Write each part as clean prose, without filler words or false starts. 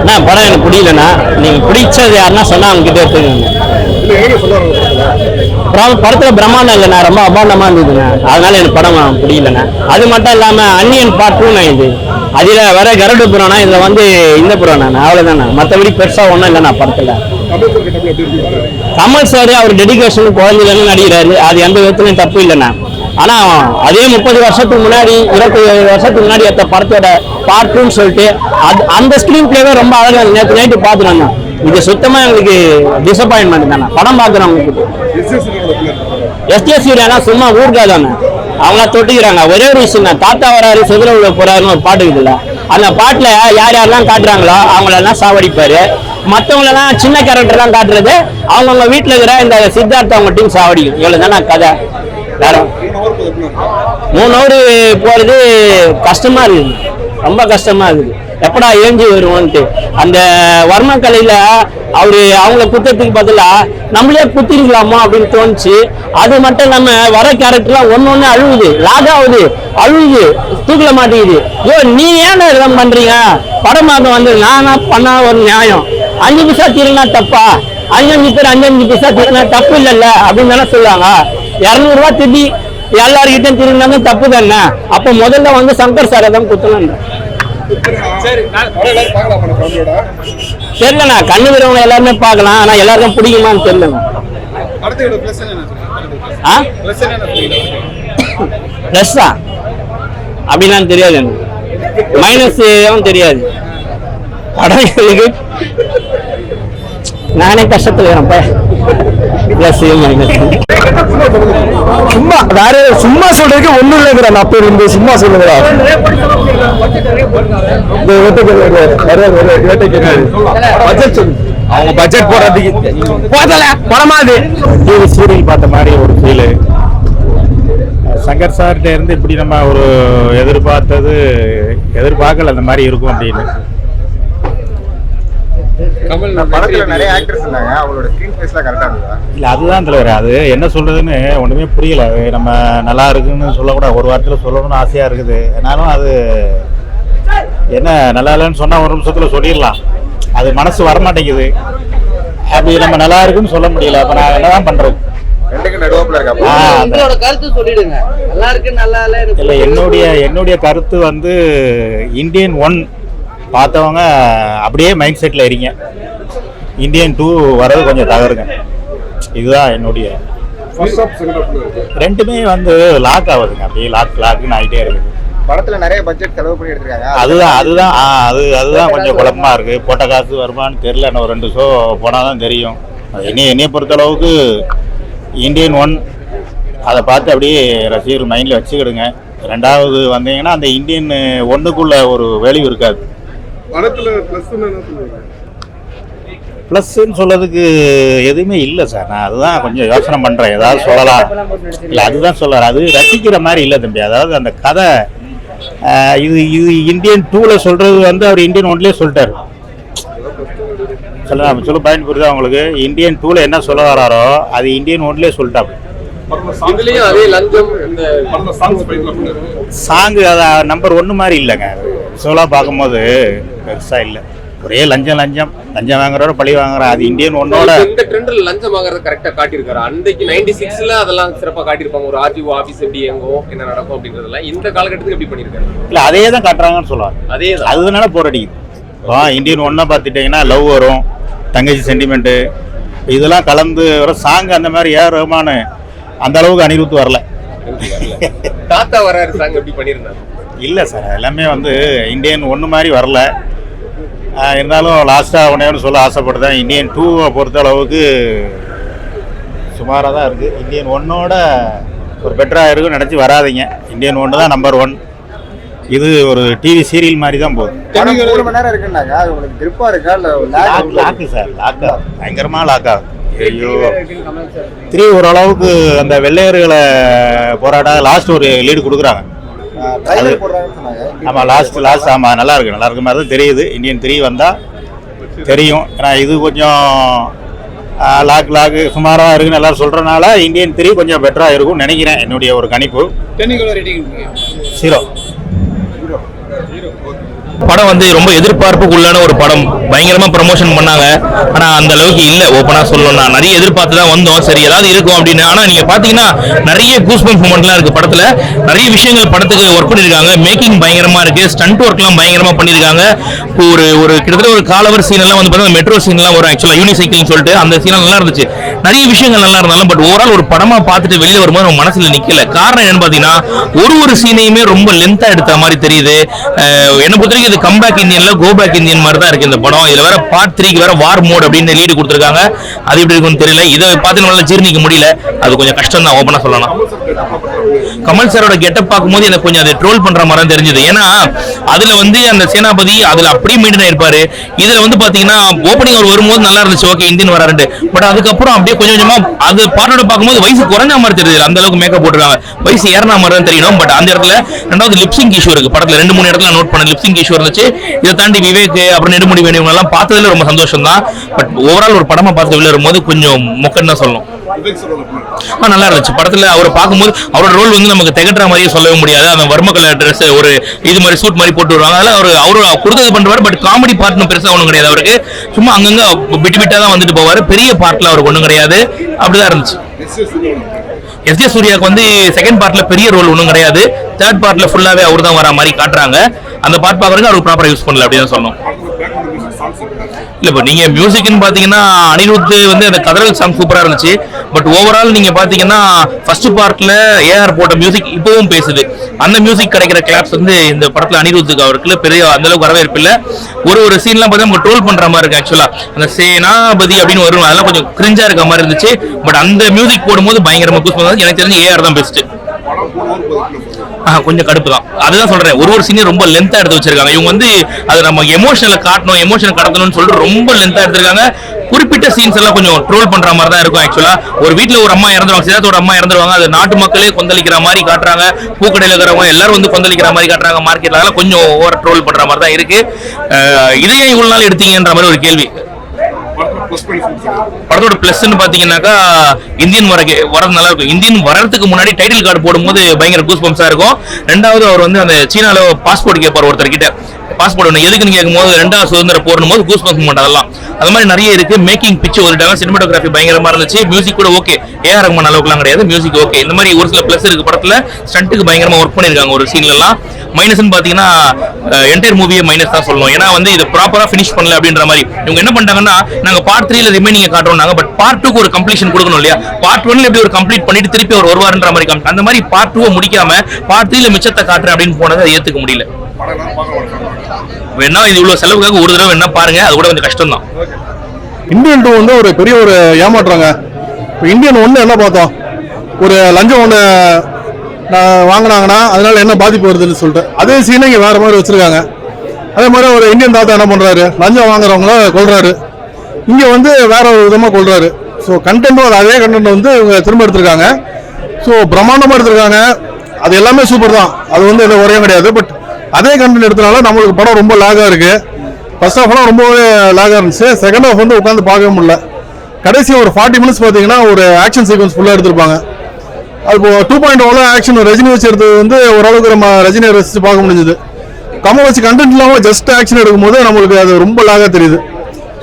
அண்ணா படம் எனக்கு பிடிக்கலண்ணா. நீங்கள் பிடிச்சது யாருன்னா சொன்னால் அவங்ககிட்ட எடுத்துக்கோங்க. படத்தில் பிரம்மாண்டம் இல்லைண்ணா, ரொம்ப அபாண்டமாக இருந்ததுண்ணா. அதனால எனக்கு படம் பிடிக்கலண்ணா. அது மட்டும் இல்லாமல் அன்னியன் பார்ட் 2ண்ணா இது. அதில் வர கருடு புறானா, இதில் வந்து இந்த புறாண்ணா. அவ்வளோதாண்ணா, மற்றபடி பெருசாக ஒன்றும் இல்லைண்ணா படத்தில். கமல் சார் அவர் டெடிகேஷன் குழந்தையில நடிக்கிறாரு, அது எந்த விதத்துலையும் தப்பு இல்லைண்ணா. ஆனா அதே 30 வருஷத்துக்கு முன்னாடி 27 வருஷத்துக்கு முன்னாடி எடுத்த படத்தோட பார்ட் 2ன்னு சொல்லிட்டு அந்த ஸ்கிரீன் பிளேவே ரொம்ப அழகா நேற்று நைட்டு பார்த்துருந்தா. இது சுத்தமா எங்களுக்கு டிசப்பாயின்மெண்ட் தானே. படம் பார்க்குறவங்களுக்கு எஸ்டிஎஸ்சினா சும்மா ஊர்காதானே, அவங்க தொட்டுக்கிறாங்க. ஒரே ஒரு விஷயம் தான், தாத்தா வராரு செதுல உள்ள போறாருன்னு ஒரு பாட்டு இருக்குல்ல, அந்த பாட்டுல யார் யாரெல்லாம் காட்டுறாங்களோ அவங்களெல்லாம் சாவடிப்பாரு. மற்றவங்களெல்லாம் சின்ன கேரக்டர்லாம் காட்டுறது அவங்கவுங்க வீட்டில் இருக்கிற இந்த சித்தார்த்த அவங்க டீம் சாவடிக்கும். இவ்வளவு தானே கதை. 3 ஹவர் போறது கஷ்டமா இருக்குது, ரொம்ப கஷ்டமா இருக்குது. எப்படா ஏஞ்சி வருவோன்ட்டு அந்த வர்ம கலையில அவங்கள குத்துறதுக்கு பதிலா நம்மளே குத்திருக்கலாமா அப்படின்னு தோணுச்சு. அது மட்டும் நம்ம வர கேரக்டர்லாம் ஒன்னு அழுவுது, லாக் ஆகுது, அழுவுது, தூக்கல மாட்டேங்குது. ஐயோ நீ ஏன் இதெல்லாம் பண்றீங்க? படம் பார்க்க வந்து நானா பண்ணா ஒரு நியாயம். 5 பைசா தீருனா தப்பா? 5 பேர் 5 பைசா தீருனா தப்பு இல்லைல்ல அப்படின்னு தானே சொல்லுவாங்க. 200 ரூபாய் திட்டி எல்லாருக்கிட்டையும் திரும்பினா தப்பு தானே. அப்ப முதல்ல வந்து சங்கர் சாரை தான் குத்தணும். தெரியலண்ணா, கண்ணு விரவங்க எல்லாருமே பார்க்கலாம், ஆனா எல்லாருக்கும் பிடிக்குமான்னு தெரியலண்ணா. பிளஸ்ஸா அப்படின்னா தெரியாது, எனக்கு மைனஸ் தெரியாது. படம் எங்களுக்கு நானே கஷ்டத்துல வரேன்ப்பா. பிளஸ் மைனஸ் சும்மா வேற சும்மா சொல்றதுக்கு ஒண்ணும் இல்லைங்கிற. அப்ப இருந்து சும்மா சொல்லுங்களா, அவங்க பட்ஜெட் போடுறதுக்கு போதல படமா அது டிவி சீரியல் பார்த்த மாதிரி ஒரு ஃபீலு. சங்கர் சார்கிட்ட இருந்து இப்படி நம்ம ஒரு எதிர்பார்க்கல அந்த மாதிரி இருக்கும் அப்படின்னு. படத்துல நிறைய ஆக்டர்ஸ் இருந்தாங்க, அவங்களோட ஸ்கிரீன் பிளேஸ்லாம் கரெக்டா இருந்ததா? இல்ல அதுதான் தலைவர், அது என்ன சொல்றதுன்னு ஒண்ணுமே புரியல. நம்ம நல்லா இருக்குன்னு சொல்லக்கூடாது, ஒரு வாரத்துல சொல்லணும்னு ஆசையா இருக்குது. ஆனாலும் அது என்ன நல்லா இல்லைன்னு சொன்னா ஒரு நிமிஷத்துல சொல்லிடலாம், அது மனசு வரமாட்டேங்குது. அப்படி நம்ம நல்லா இருக்குன்னு சொல்ல முடியல. அப்ப நான் என்னதான் பண்றது? என்னுடைய கருத்து வந்து இந்தியன் 1 பார்த்தவங்க அப்படியே மைண்ட் செட்டில் இருங்க, இந்தியன் 2 வர்றது கொஞ்சம் தவறுங்க. இதுதான் என்னுடைய. ரெண்டுமே வந்து லாக் ஆகுதுங்க, அப்படியே லாக்னு ஆகிட்டே இருக்குது. படத்துல நிறைய பட்ஜெட் செலவு பண்ணி எடுத்துருக்காங்க. அதுதான் கொஞ்சம் குழப்பமா இருக்கு. போட்ட காசு வருமானு தெரியல. இன்னும் 2 ஷோ போனாதான் தெரியும். என்னைய பொறுத்த அளவுக்கு இந்தியன் 1 அதை பார்த்து அப்படியே ரசிகர் மைண்டில் வச்சுக்கிடுங்க. 2வது வந்தீங்கன்னா அந்த இந்தியன் 1க்குள்ள ஒரு வேல்யூ இருக்காது. ப்ளஸ்ன்னு சொல்றதுக்கு எதுவுமே இல்லை சார். நான் அதுதான் கொஞ்சம் யோசனை பண்ணுறேன், ஏதாவது சொல்லலாம். இல்லை அதுதான் சொல்கிறார், அது ரசிக்கிற மாதிரி இல்லை தம்பி. அதாவது அந்த கதை இது இந்தியன் 2ல் சொல்கிறது வந்து அவர் இந்தியன் 1லேயே சொல்லிட்டார். சொல்ல பாயிண்ட் புரியுதா உங்களுக்கு? இந்தியன் 2ல் என்ன சொல்ல வராரோ அது இந்தியன் 1லேயே சொல்லிட்டாரு. சாங்கு அதை நம்பர் 1 மாதிரி இல்லைங்க. சோலா பார்க்கும்போது பெருசாக இல்லை, ஒரே லஞ்சம் வாங்குறோட பழி வாங்குற. அது இந்தியன் 1ஓட இந்த ட்ரெண்ட்ல லஞ்சம் வாங்குறது கரெக்டா காட்டியிருக்காரு. அன்னைக்கு 96ல அதெல்லாம் சிறப்பா காட்டியிருப்பாங்க. ஒரு ஆர்டிஓ ஆபீஸ் எப்படி எங்கும் என்ன நடக்கும் அப்படின்றதெல்லாம் இந்த காலகட்டத்துக்கு எப்படி பண்ணியிருக்காரு? இல்லை அதே தான் காட்டுறாங்கன்னு சொல்லுவாங்க. அதனால போராடிக்குது. இந்தியன் 1 பார்த்துட்டீங்கன்னா லவ் வரும், தங்கச்சி சென்டிமெண்ட்டு இதெல்லாம் கலந்து வர சாங். அந்த மாதிரி ஏஆர் ரஹ்மான் அந்த அளவுக்கு அனிருத் வரல. தாத்தா வராரு சாங் எப்படி பண்ணியிருந்தாரு? இல்லை சார், எல்லாமே வந்து இந்தியன் 1 மாதிரி வரல. இருந்தாலும் லாஸ்ட்டாக ஒன்று சொல்ல ஆசைப்படுறேன், இந்தியன் 2 பொறுத்த அளவுக்கு சுமாராக தான் இருக்குது. இந்தியன் 1ஓட ஒரு பெட்டராக இருக்குன்னு நினச்சி வராதிங்க. இந்தியன் 1 தான் நம்பர் 1. இது ஒரு டிவி சீரியல் மாதிரி தான் போகுது. 3 மணி நேரம் இருக்குன்னாங்க, அது உங்களுக்கு கிரிப்பா இருக்கா? லாக்கு சார், லாக்கா பயங்கரமாக லாக்கா. ஐயோ 3 ஓரளவுக்கு அந்த வெள்ளையர்களை போராட லாஸ்ட் ஒரு லீடு கொடுக்குறாங்க. ஆமாம் லாஸ்ட் ஆமாம் நல்லா இருக்கு மாதிரி தான் தெரியுது. இந்தியன் 3 வந்தால் தெரியும். ஏன்னா இது கொஞ்சம் லாக்கு சுமாராக இருக்குன்னு எல்லாரும் சொல்கிறனால இந்தியன் 3 கொஞ்சம் பெட்டராக இருக்கும்னு நினைக்கிறேன். என்னுடைய ஒரு கணிப்பு. 0. படம் வந்து ரொம்ப எதிர்பார்ப்புக்குள்ளான ஒரு படம். பயங்கரமா ப்ரமோஷன் பண்ணாங்க, ஆனா அந்த அளவுக்கு இல்ல. ஓப்பனா சொல்லணும்னா நிறைய எதிர்பார்த்து தான் வந்தோம், சரி ஏதாவது இருக்கும் அப்படின்னு. ஆனா நீங்க பாத்தீங்கன்னா நிறைய கூஸ்பம்ஸ் மூமெண்ட்லாம் இருக்கு படத்துல. நிறைய விஷயங்கள் படத்துக்கு ஒர்க் பண்ணிருக்காங்க. மேக்கிங் பயங்கரமா இருக்கு, ஸ்டண்ட் ஒர்க்லாம் பயங்கரமா பண்ணிருக்காங்க. ஒரு கிட்டத்தட்ட ஒரு காலவர் சீன் எல்லாம் வந்து பார்த்தா மெட்ரோ சீன் எல்லாம் வரும், ஆக்சுவலா யூனிசைக்கிள்னு சொல்லிட்டு அந்த சீன் நல்லா இருந்துச்சு. நிறைய விஷயங்கள் நல்லா இருந்தாலும் பட் ஓவரால் ஒரு படமா பார்த்துட்டு வெளியே வரும்போது நம்ம மனசுல நிக்கல. காரணம் என்னன்னு பாத்தீங்கன்னா ஒரு சீனையுமே ரொம்ப லென்த்தா எடுத்த மாதிரி தெரியுது. என்ன பொறுத்த வரைக்கும் இது கம்பேக் இந்தியன்ல கோ பேக் இந்தியன் மாதிரி தான் இருக்கு இந்த படம். இதுல வேற பார்ட் 3க்கு வேற வார் மோட் அப்படின்னு லீடு கொடுத்துருக்காங்க. அது எப்படி இருக்குன்னு தெரியல. இதை பார்த்து நம்மளால ஜீர்ணிக்க முடியல. அது கொஞ்சம் கஷ்டம் தான் ஓப்பனா சொல்லலாம். கமல் சாரோட கெட்டப் பார்க்கும்போது எனக்கு கொஞ்சம் அதை ட்ரோல் பண்ற மாதிரி தான் தெரிஞ்சது. ஏன்னா அதுல வந்து அந்த சேனாபதி அதுல அப்படியே மெயின்டைன் ஆயிருப்பாரு. இதுல வந்து பாத்தீங்கன்னா ஓப்பனிங் அவர் வரும்போது நல்லா இருந்துச்சு, ஓகே இந்தியன் வராருன்ட்டு. பட் அதுக்கப்புறம் அப்படியே கொஞ்சம் கொஞ்சமா அது பாட்டோட பார்க்கும்போது வயசு குறைஞ்ச மாதிரி தெரியுது. அந்த அளவுக்கு மேக்கப் போட்டுருக்காங்க, வயசு ஏறின மாதிரி தான் தெரியணும். பட் அந்த இடத்துல ரெண்டாவது லிப்சிங் இஷ்யூ இருக்கு படத்துல. 2-3 இடத்துல நோட் பண்ண லிப்சிங் இஷ்யூ இருந்துச்சு. இதை தாண்டி விவேக் அப்புறம் நெடுமுடி வேணும் எல்லாம் பார்த்ததுல ரொம்ப சந்தோஷம் தான். பட் ஓவரால் ஒரு படமா பார்த்து வெளியே வரும்போது கொஞ்சம் மொக்கன்னு தான் சொல்லணும். நல்லா இருந்துச்சு படத்துல. அவரை பார்க்கும்போது அவரோட ரோல் வந்து நமக்கு திகட்டுற மாதிரியே சொல்லவே முடியாது. அந்த வர்ம கலர் ட்ரெஸ் ஒரு இது மாதிரி சூட் மாதிரி போட்டு வருவாங்க. அதனால அவரு கொடுத்தது பண்றாரு. பட் காமெடி பார்ட்னு பெருசா ஒன்றும் கிடையாது அவருக்கு. சும்மா அங்கங்க பிட்டா தான் வந்துட்டு போவாரு. பெரிய பார்ட்ல அவருக்கு ஒன்றும் கிடையாது. அப்படிதான் இருந்துச்சு. எஸ் ஜே சூர்யாவுக்கு வந்து செகண்ட் பார்ட்ல பெரிய ரோல் ஒன்றும் கிடையாது. தேர்ட் பார்ட்ல ஃபுல்லாவே அவர் தான் வர மாதிரி காட்டுறாங்க. அந்த பார்ட் பார்க்கறதுக்கு அவருக்கு ப்ராப்பரா யூஸ் பண்ணல அப்படின்னு சொல்லணும். இல்ல இப்போ நீங்க மியூசிக்னு பாத்தீங்கன்னா அனிருத் வந்து அந்த கதறல் சாங் சூப்பரா இருந்துச்சு. பட் ஓவரால் நீங்க பாத்தீங்கன்னா ஃபர்ஸ்ட் பார்ட்ல ஏஆர் போட்ட மியூசிக் இப்பவும் பேசுது. அந்த மியூசிக் கிடைக்கிற கிளாப்ஸ் வந்து இந்த படத்துல அனிருத்துக்கு அவருக்கு பெரிய அந்த அளவுக்கு வரவேற்பு இல்ல. ஒரு சீன்லாம் பார்த்தா நம்ம ட்ரோல் பண்ற மாதிரி இருக்கு. ஆக்சுவலா அந்த சேனாபதி அப்படின்னு வரும், அதெல்லாம் கொஞ்சம் கிரிஞ்சா இருக்க மாதிரி இருந்துச்சு. பட் அந்த மியூசிக் போடும்போது பயங்கரமா கூஸ் பண்ணது. எனக்கு தெரிஞ்சு ஏஆர் தான் பெஸ்ட். கொஞ்சம் கடுப்பு தான். அதுதான் சொல்றேன், ஒரு சீனியர் ரொம்ப லென்த்தா எடுத்து வச்சிருக்காங்க. இவங்க வந்து அது நம்ம எமோஷனல காட்டணும், எமோஷன் கடத்தணும்னு சொல்லிட்டு ரொம்ப லென்த்தா எடுத்திருக்காங்க. குறிப்பிட்ட சீன்ஸ் எல்லாம் கொஞ்சம் ட்ரோல் பண்ற மாதிரி தான் இருக்கும். ஆக்சுவலா ஒரு வீட்டுல ஒரு அம்மா இறந்துருவாங்க, சிதார்த்தோட அம்மா இறந்துருவாங்க. அது நாட்டு மக்களே கொந்தளிக்கிற மாதிரி காட்டுறாங்க. பூக்கடையில இருக்கிறவங்க எல்லாரும் வந்து கொந்தளிக்கிற மாதிரி காட்டுறாங்க மார்க்கெட்ல. அதெல்லாம் கொஞ்சம் ஓவர் ட்ரோல் பண்ற மாதிரி தான் இருக்கு. இதையே இவ்வளவு நாள் எடுத்தீங்கன்ற மாதிரி ஒரு கேள்வி. படத்தோட பிளஸ்ன்னு பாத்தீங்கன்னாக்கா இந்தியன் வரது நல்லா இருக்கும். இந்தியன் வரதுக்கு முன்னாடி டைட்டில் கார்டு போடும்போது பயங்கர கூஸ் பம்ப்ஸா இருக்கும். ரெண்டாவது அவர் வந்து அந்த சீனால பாஸ்போர்ட் கேட்பார் ஒருத்தர் கிட்ட. பாஸ்போர்ட் ஒன்று எதுக்குன்னு கேட்கும்போது ரெண்டாவது சுதந்திர போடும் போது கூஸ் பம்ப்ஸ் மாட்டோம். அதெல்லாம் அது மாதிரி நிறைய இருக்கு. மேக்கிங் பிச்சு வந்துட்டாங்க. சினிமாட்டோகிராஃபி பயங்கரமா இருந்துச்சு. மியூசிக் கூட ஓகே, ஏஆர் ரஹ்மான் அளவுக்குலாம் கிடையாது, மியூசிக் ஓகே. இந்த மாதிரி ஒரு சில பிளஸ் இருக்கு படத்துல. ஸ்டண்ட்டுக்கு பயங்கரமா ஒர்க் பண்ணிருக்காங்க ஒரு சீன்ல எல்லாம். மைனஸ்ன்னு பாத்தீங்கன்னா என்டையர் மூவியே மைனஸ் தான் சொல்லணும். ஏன்னா வந்து இது ப்ராப்பரா ஃபினிஷ் பண்ணல அப்படின்ற மாதிரி. இவங்க என்ன பண்ணிட்டாங்கன்னா நாங்க பார்ட் 3ல ரிமைனிங் காட்டுறோம், பட் பார்ட் 2க்கு ஒரு கம்ப்ளீஷன் கொடுக்கணும் இல்லையா. பார்ட் 1ல எப்படி ஒரு கம்ப்ளீட் பண்ணிட்டு திருப்பி ஒரு வருவாருன்ற மாதிரி அந்த மாதிரி பார்ட் 2 முடிக்காம பார்ட் 3ல மிச்சத்தை காட்டுறேன் அப்படின்னு போனதை ஏத்துக்க முடியல. வேணா இது இவ்வளவு செலவுக்காக ஒரு தடவை என்ன பாருங்க, அது கூட கொஞ்சம் கஷ்டம் தான். இந்தியன் 2 வந்து ஒரு பெரிய ஒரு ஏமாற்றுறாங்க. இப்போ இந்தியன் 1 என்ன பார்த்தோம், ஒரு லஞ்சம் ஒன்று வாங்கினாங்கன்னா அதனால என்ன பாதிப்பு வருதுன்னு சொல்லிட்டு அதே சீனை இங்கே வேற மாதிரி வச்சிருக்காங்க. அதே மாதிரி ஒரு இந்தியன் தாத்தா என்ன பண்றாரு, லஞ்சம் வாங்குறவங்கள கொள்றாரு. இங்கே வந்து வேற ஒரு விதமாக கொள்றாரு. ஸோ கண்டென்ட்டும் அதே கண்டென்ட் வந்து இவங்க திரும்ப எடுத்திருக்காங்க. ஸோ பிரம்மாண்டமாக எடுத்திருக்காங்க. அது எல்லாமே சூப்பர் தான், அது வந்து எந்த குறையும் கிடையாது. பட் அதே கண்டென்ட் எடுத்தனால நம்மளுக்கு படம் ரொம்ப லாகாக இருக்கு. ஃபர்ஸ்ட் ஹாஃப்லாம் ரொம்பவே லாகாக இருந்துச்சு. செகண்ட் ஹாஃப் வந்து உட்காந்து பார்க்கவே முடியல. கடைசி ஒரு 40 மினிட்ஸ் பார்த்தீங்கன்னா ஒரு ஆக்ஷன் சீக்வன்ஸ் ஃபுல்லாக எடுத்திருப்பாங்க. அது 2.0 ஆக்ஷன் ரஜினி வச்சு எடுத்தது வந்து ஓரளவுக்கு நம்ம ரஜினியை ரசித்து பார்க்க முடிஞ்சது. கமல் வச்சு கண்டென்ட் இல்லாமல் ஜஸ்ட் ஆக்ஷன் எடுக்கும்போது நம்மளுக்கு அது ரொம்ப லாகாக தெரியுது.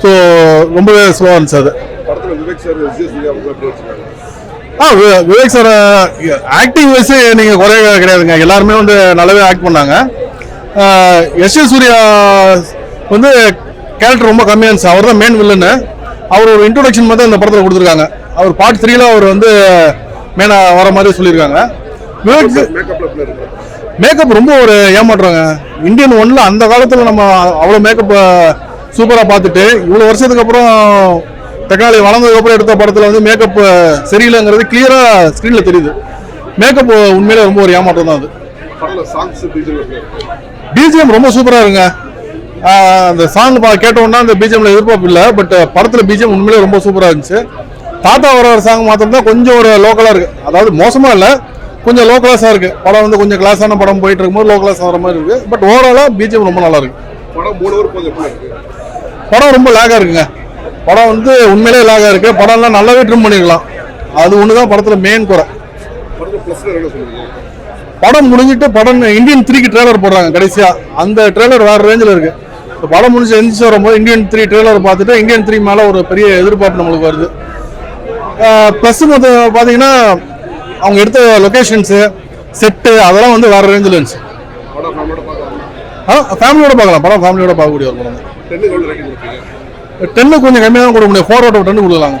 ஸோ ரொம்பவே ஸ்லோவாக இருந்துச்சு அது. விவேக் சார் ஆக்டிங் வைஸ் நீங்கள் குறைய கிடையாதுங்க. எல்லாருமே வந்து நல்லாவே ஆக்ட் பண்ணாங்க. எஸ் ஜே சூர்யா வந்து கேரக்டர் ரொம்ப கம்மியாக இருந்துச்சு. அவர் தான் மெயின் வில்லன்னு. அவர் ஒரு இன்ட்ரோடக்ஷன் மாதிரி இந்த படத்தில் கொடுத்துருக்காங்க. அவர் பார்ட் 3ல அவர் வந்து மெயினாக வர மாதிரி சொல்லியிருக்காங்க. மேக்கப் ரொம்ப ஒரு ஏமாற்றுறாங்க. இந்தியன் 1ல அந்த காலத்தில் நம்ம அவ்வளோ மேக்கப் சூப்பராக பார்த்துட்டு இவ்வளோ வருஷத்துக்கு அப்புறம் டெக்னாலஜி வளர்ந்ததுக்கப்புறம் எடுத்த படத்தில் வந்து மேக்கப் சரியில்லைங்கிறது கிளியராக ஸ்க்ரீனில் தெரியுது. மேக்கப் உண்மையிலே ரொம்ப ஒரு ஏமாற்றம் தான் அது. பிஜிஎம் ரொம்ப சூப்பராக இருங்க. அந்த சாங் கேட்டோம்னா அந்த பிஜிஎம்ல எதிர்பார்ப்பு இல்லை. பட் படத்தில் பிஜிஎம் உண்மையிலே ரொம்ப சூப்பராக இருந்துச்சு. தாத்தா வர சாங் மாத்திரம் தான் கொஞ்சம் ஒரு லோக்கலாக இருக்குது. அதாவது மோசமாக இல்லை, கொஞ்சம் லோ கிளாஸாக இருக்குது. படம் வந்து கொஞ்சம் கிளாஸான படம் போயிட்டு இருக்கும்போது லோ கிளாஸ் ஆகிற மாதிரி இருக்குது. பட் ஓவராலாக பிஜிஎம் ரொம்ப நல்லா இருக்கு. படம் ரொம்ப லேகாக இருக்குங்க. படம் வந்து உண்மையிலே லேகாக இருக்குது. படம்லாம் நல்லாவே ட்ரிம் பண்ணிருக்கலாம். அது ஒன்று தான் படத்தில் மெயின் குறை. படம் முடிஞ்சிட்டு படம் இந்தியன் 3க்கு ட்ரெய்லர் போடுறாங்க கடைசியா. அந்த ட்ரெய்லர் வேற ரேஞ்சில் இருக்கு. இப்போ படம் முடிஞ்சு எந்திரிச்சு வரும்போது இந்தியன் 3 ட்ரெய்லர் பார்த்துட்டு இந்தியன் 3 மேலே ஒரு பெரிய எதிர்பார்ப்பு நம்மளுக்கு வருது. ப்ளஸ் பார்த்தீங்கன்னா அவங்க எடுத்த லொக்கேஷன்ஸு செட்டு அதெல்லாம் வந்து வேற ரேஞ்சில் இருந்துச்சு. ஃபேமிலியோட பார்க்கலாம். படம் ஃபேமிலியோட பார்க்கக்கூடிய ஒரு படம் தான். 10 கொஞ்சம் கம்மியாக தான் கொடுக்க முடியும். 4/10 கொடுக்கலாங்க.